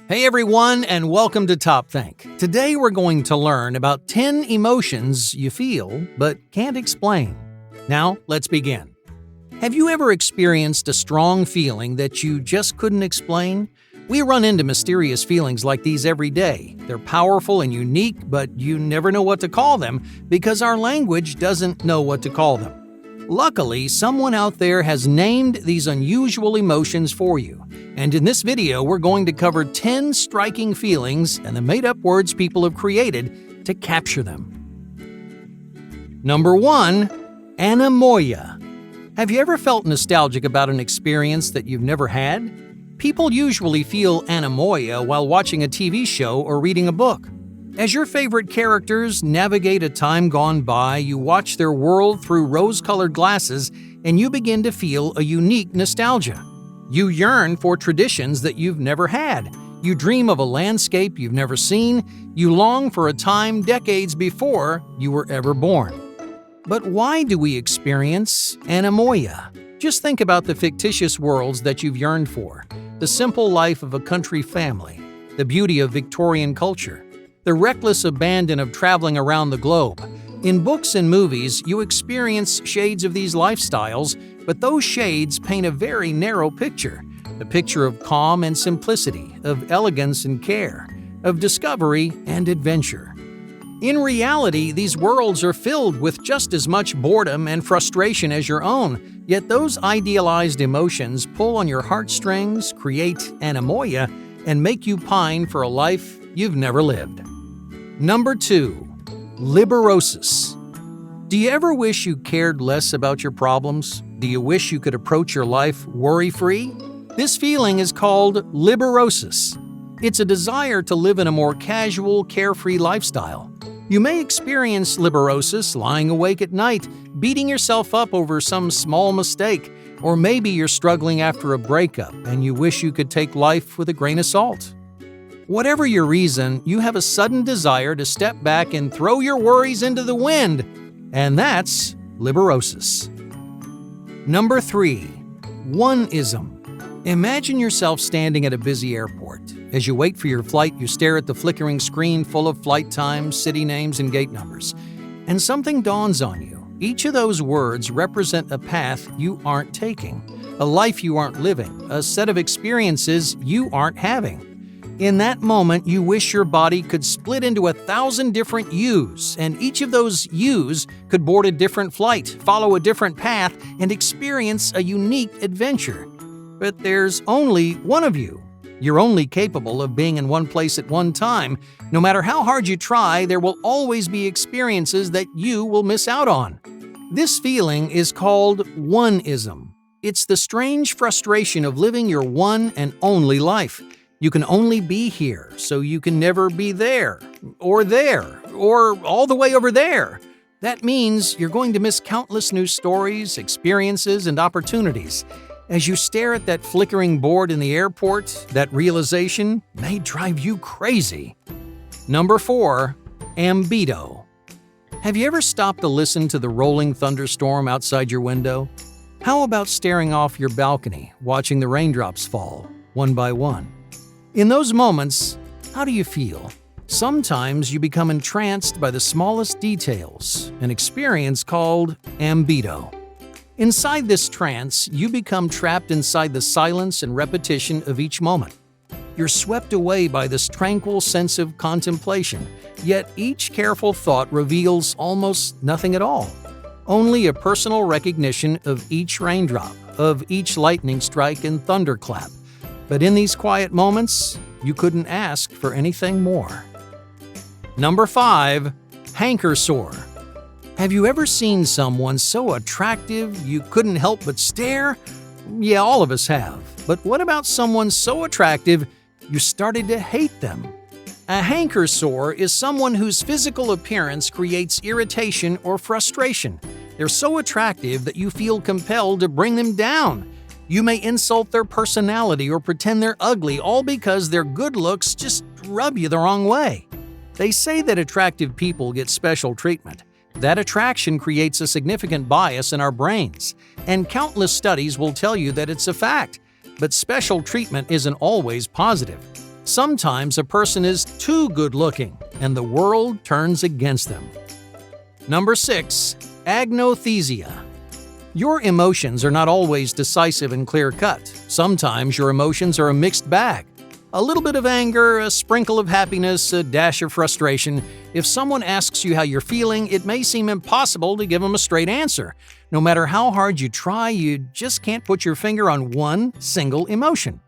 Hey everyone, and welcome to Top Think. Today we're going to learn about 10 emotions you feel but can't explain. Now, let's begin. Have you ever experienced a strong feeling that you just couldn't explain? We run into mysterious feelings like these every day. They're powerful and unique, but you never know what to call them because our language doesn't know what to call them. Luckily, someone out there has named these unusual emotions for you. And in this video, we're going to cover 10 striking feelings and the made-up words people have created to capture them. Number 1. Anemoia. Have you ever felt nostalgic about an experience that you've never had? People usually feel anemoia while watching a TV show or reading a book. As your favorite characters navigate a time gone by, you watch their world through rose-colored glasses and you begin to feel a unique nostalgia. You yearn for traditions that you've never had. You dream of a landscape you've never seen. You long for a time decades before you were ever born. But why do we experience anemoia? Just think about the fictitious worlds that you've yearned for, the simple life of a country family, the beauty of Victorian culture, the reckless abandon of traveling around the globe. In books and movies, you experience shades of these lifestyles, but those shades paint a very narrow picture. A picture of calm and simplicity, of elegance and care, of discovery and adventure. In reality, these worlds are filled with just as much boredom and frustration as your own, yet those idealized emotions pull on your heartstrings, create anemoia, and make you pine for a life you've never lived. Number 2. Liberosis. Do you ever wish you cared less about your problems? Do you wish you could approach your life worry-free? This feeling is called liberosis. It's a desire to live in a more casual, carefree lifestyle. You may experience liberosis lying awake at night, beating yourself up over some small mistake, or maybe you're struggling after a breakup and you wish you could take life with a grain of salt. Whatever your reason, you have a sudden desire to step back and throw your worries into the wind, and that's liberosis. Number 3. One-ism. Imagine yourself standing at a busy airport. As you wait for your flight, you stare at the flickering screen full of flight times, city names, and gate numbers. And something dawns on you. Each of those words represent a path you aren't taking, a life you aren't living, a set of experiences you aren't having. In that moment, you wish your body could split into 1,000 different yous, and each of those yous could board a different flight, follow a different path, and experience a unique adventure. But there's only one of you. You're only capable of being in one place at one time. No matter how hard you try, there will always be experiences that you will miss out on. This feeling is called one-ism. It's the strange frustration of living your one and only life. You can only be here, so you can never be there, or all the way over there. That means you're going to miss countless new stories, experiences, and opportunities. As you stare at that flickering board in the airport, that realization may drive you crazy. Number 4. Ambedo. Have you ever stopped to listen to the rolling thunderstorm outside your window? How about staring off your balcony, watching the raindrops fall, one by one? In those moments, how do you feel? Sometimes you become entranced by the smallest details, an experience called ambedo. Inside this trance, you become trapped inside the silence and repetition of each moment. You're swept away by this tranquil sense of contemplation, yet each careful thought reveals almost nothing at all. Only a personal recognition of each raindrop, of each lightning strike and thunderclap. But in these quiet moments, you couldn't ask for anything more. Number 5. Hanker sore. Have you ever seen someone so attractive you couldn't help but stare? Yeah, all of us have. But what about someone so attractive you started to hate them? A hanker sore is someone whose physical appearance creates irritation or frustration. They're so attractive that you feel compelled to bring them down. You may insult their personality or pretend they're ugly, all because their good looks just rub you the wrong way. They say that attractive people get special treatment. That attraction creates a significant bias in our brains, and countless studies will tell you that it's a fact. But special treatment isn't always positive. Sometimes a person is too good-looking, and the world turns against them. Number 6. Agnothesia. Your emotions are not always decisive and clear-cut. Sometimes your emotions are a mixed bag. A little bit of anger, a sprinkle of happiness, a dash of frustration. If someone asks you how you're feeling, it may seem impossible to give them a straight answer. No matter how hard you try, you just can't put your finger on one single emotion.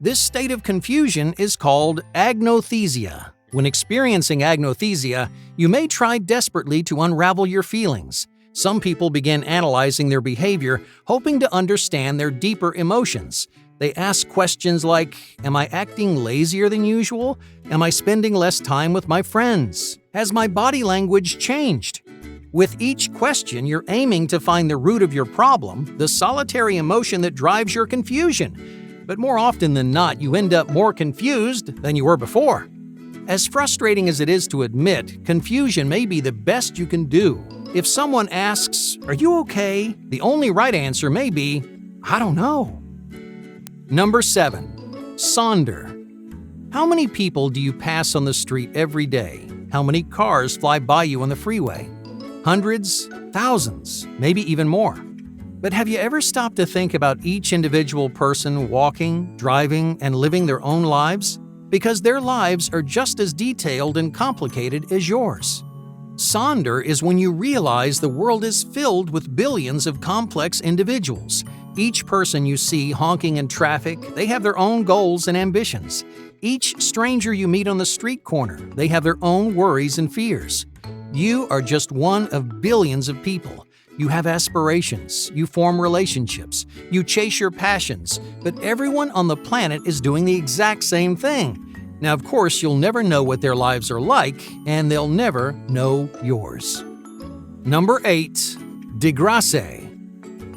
This state of confusion is called agnothesia. When experiencing agnothesia, you may try desperately to unravel your feelings. Some people begin analyzing their behavior, hoping to understand their deeper emotions. They ask questions like, am I acting lazier than usual? Am I spending less time with my friends? Has my body language changed? With each question, you're aiming to find the root of your problem, the solitary emotion that drives your confusion. But more often than not, you end up more confused than you were before. As frustrating as it is to admit, confusion may be the best you can do. If someone asks, "Are you okay?" the only right answer may be, "I don't know." Number 7. Sonder. How many people do you pass on the street every day? How many cars fly by you on the freeway? Hundreds, thousands, maybe even more. But have you ever stopped to think about each individual person walking, driving, and living their own lives? Because their lives are just as detailed and complicated as yours. Sonder is when you realize the world is filled with billions of complex individuals. Each person you see honking in traffic, they have their own goals and ambitions. Each stranger you meet on the street corner, they have their own worries and fears. You are just one of billions of people. You have aspirations, you form relationships, you chase your passions, but everyone on the planet is doing the exact same thing. Now, of course, you'll never know what their lives are like, and they'll never know yours. Number 8. Degrassi.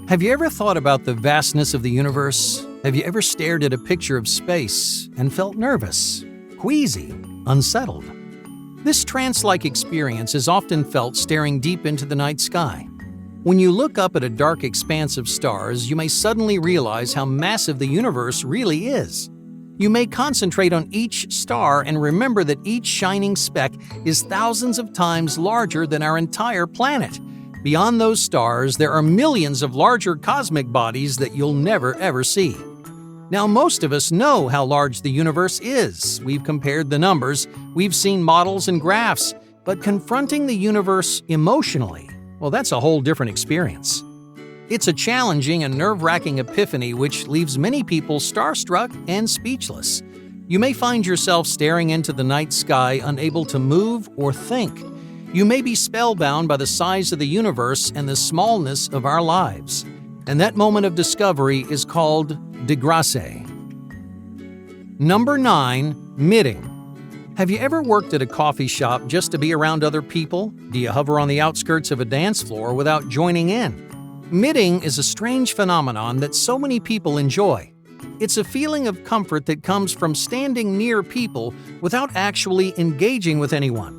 Have you ever thought about the vastness of the universe? Have you ever stared at a picture of space and felt nervous, queasy, unsettled? This trance-like experience is often felt staring deep into the night sky. When you look up at a dark expanse of stars, you may suddenly realize how massive the universe really is. You may concentrate on each star and remember that each shining speck is thousands of times larger than our entire planet. Beyond those stars, there are millions of larger cosmic bodies that you'll never ever see. Now, most of us know how large the universe is. We've compared the numbers, we've seen models and graphs, but confronting the universe emotionally, well, that's a whole different experience. It's a challenging and nerve-wracking epiphany which leaves many people starstruck and speechless. You may find yourself staring into the night sky, unable to move or think. You may be spellbound by the size of the universe and the smallness of our lives. And that moment of discovery is called Degrassi. Number 9. Mitting. Have you ever worked at a coffee shop just to be around other people? Do you hover on the outskirts of a dance floor without joining in? Mitting is a strange phenomenon that so many people enjoy. It's a feeling of comfort that comes from standing near people without actually engaging with anyone.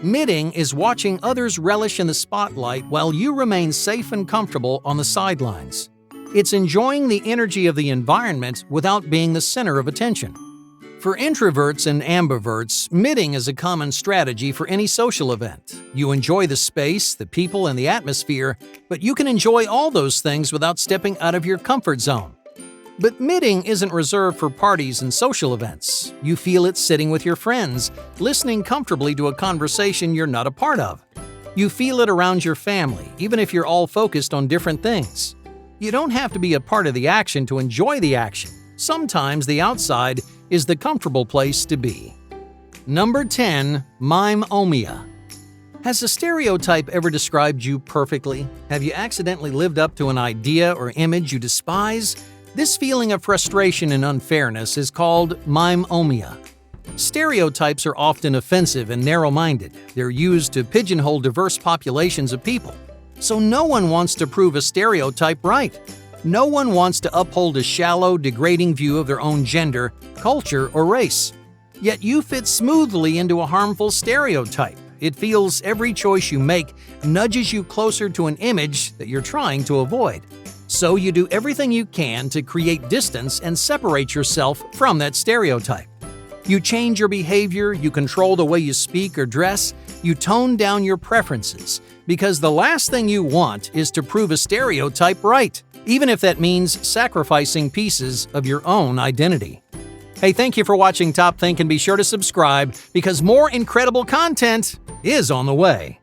Mitting is watching others relish in the spotlight while you remain safe and comfortable on the sidelines. It's enjoying the energy of the environment without being the center of attention. For introverts and ambiverts, mitting is a common strategy for any social event. You enjoy the space, the people, and the atmosphere, but you can enjoy all those things without stepping out of your comfort zone. But mitting isn't reserved for parties and social events. You feel it sitting with your friends, listening comfortably to a conversation you're not a part of. You feel it around your family, even if you're all focused on different things. You don't have to be a part of the action to enjoy the action. Sometimes the outside is the comfortable place to be. Number 10. Mime-omia. Has a stereotype ever described you perfectly? Have you accidentally lived up to an idea or image you despise? This feeling of frustration and unfairness is called mime-omia. Stereotypes are often offensive and narrow-minded. They're used to pigeonhole diverse populations of people. So no one wants to prove a stereotype right. No one wants to uphold a shallow, degrading view of their own gender, culture, or race. Yet you fit smoothly into a harmful stereotype. It feels every choice you make nudges you closer to an image that you're trying to avoid. So you do everything you can to create distance and separate yourself from that stereotype. You change your behavior, you control the way you speak or dress, you tone down your preferences, because the last thing you want is to prove a stereotype right, even if that means sacrificing pieces of your own identity. Hey, thank you for watching Top Think, and be sure to subscribe because more incredible content is on the way.